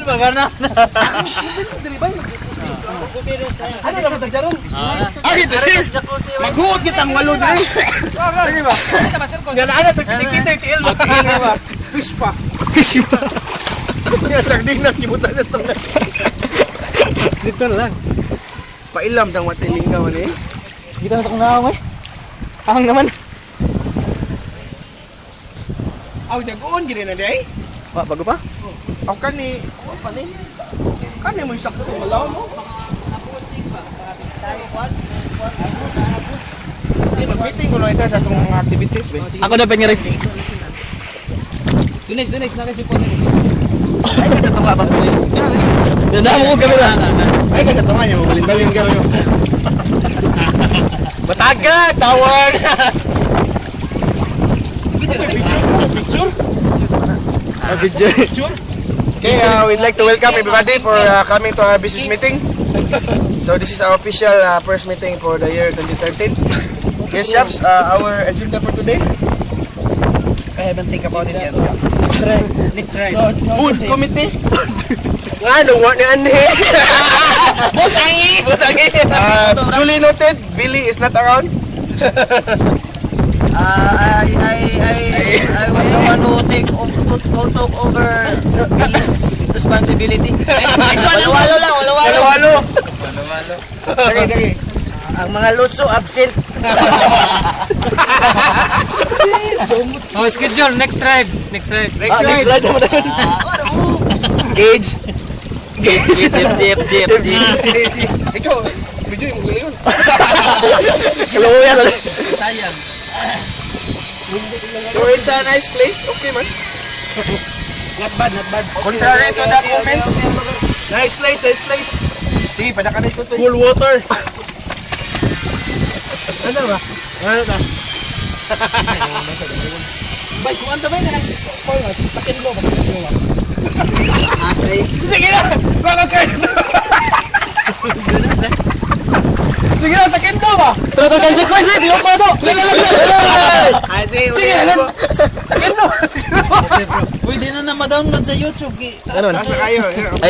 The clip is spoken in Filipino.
magana. Ano lang ito dyan? Ay, this is maghuot kitang walo diri. Sige ba? Yan ano, tagkitikita yung tiil ba? Fish pa. Fish pa. Kaya sardinas gibutan na to. Dito na lang. Pailam tang matiling ka man eh. Kita na sa kong naaway. Ahang naman. Aw, dagoon gid na day. Wa, bago pa? Aw kani, pa ni. Kani mo sakto malaw mo. Mag-meeting ko lang ito sa itong mga activities ba? Ako na pengen ref. Dinex na kasi po. Ay, kasi ito nga ba? Nandang mo kami na. Ay, kasi ito nga niya, mabalin-balin ka rin. Bataga! Tawag! Picture? Video. Okay, we'd like to welcome everybody for coming to our business meeting. So this is our official first meeting for the year 2013. Yes, Shaps, our agenda for today. I haven't think about it yet. Next right. Food committee. Nga, luwa ni Anhe. Butangi! Duly noted, Billy is not around. I was the one who took over Billy's responsibility. Walo. Dagi. Ang mga luso absent. Oh, schedule next ride. Next slide naman tayo. Gauge. Jeep. Ikaw, medyo yung gulo yun. Hello, yan. Sayang. So it's a nice place. Okay man. Not bad. Contrary to the comments. Nice place. Sige, padaka na ikot. Full water. Ano ba? Ano na? Bay, kung ando ba yun na sakin mo ba? Sige na! Baka kayo! Sige na, sakin mo ba? Tara consequence, di ba pa to? Sige lang! Sige lang! Sakin mo! Pwede na na ma-download sa YouTube. Ano na? Kayo.